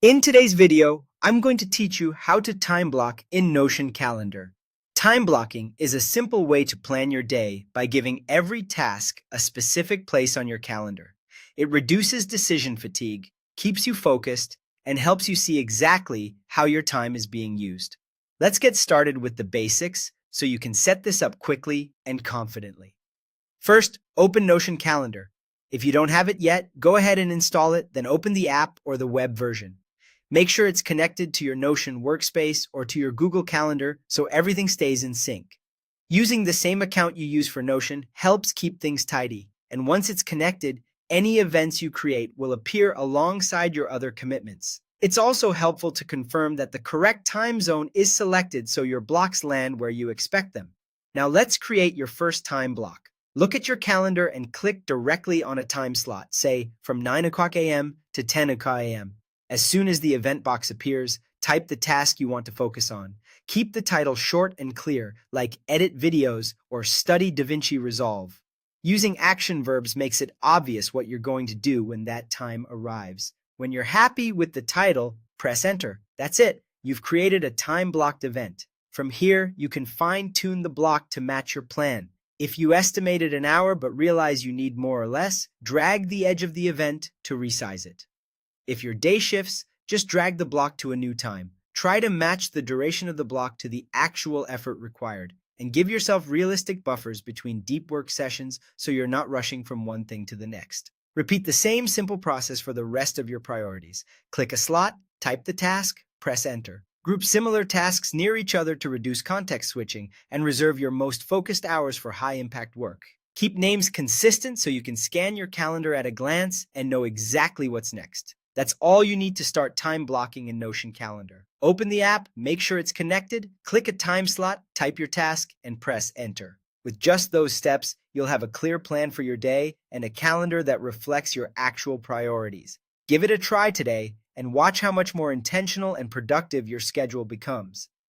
In today's video, I'm going to teach you how to time block in Notion Calendar. Time blocking is a simple way to plan your day by giving every task a specific place on your calendar. It reduces decision fatigue, keeps you focused, and helps you see exactly how your time is being used. Let's get started with the basics so you can set this up quickly and confidently. First, open Notion Calendar. If you don't have it yet, go ahead and install it, then open the app or the web version. Make sure it's connected to your Notion workspace or to your Google Calendar so everything stays in sync. Using the same account you use for Notion helps keep things tidy, and once it's connected, any events you create will appear alongside your other commitments. It's also helpful to confirm that the correct time zone is selected so your blocks land where you expect them. Now let's create your first time block. Look at your calendar and click directly on a time slot, say from 9 o'clock a.m. to 10 o'clock a.m. As soon as the event box appears, type the task you want to focus on. Keep the title short and clear, like Edit Videos or Study DaVinci Resolve. Using action verbs makes it obvious what you're going to do when that time arrives. When you're happy with the title, press Enter. That's it. You've created a time-blocked event. From here, you can fine-tune the block to match your plan. If you estimated an hour but realize you need more or less, drag the edge of the event to resize it. If your day shifts, just drag the block to a new time. Try to match the duration of the block to the actual effort required, and give yourself realistic buffers between deep work sessions so you're not rushing from one thing to the next. Repeat the same simple process for the rest of your priorities. Click a slot, type the task, press Enter. Group similar tasks near each other to reduce context switching, and reserve your most focused hours for high-impact work. Keep names consistent so you can scan your calendar at a glance and know exactly what's next. That's all you need to start time blocking in Notion Calendar. Open the app, make sure it's connected, click a time slot, type your task, and press Enter. With just those steps, you'll have a clear plan for your day and a calendar that reflects your actual priorities. Give it a try today and watch how much more intentional and productive your schedule becomes.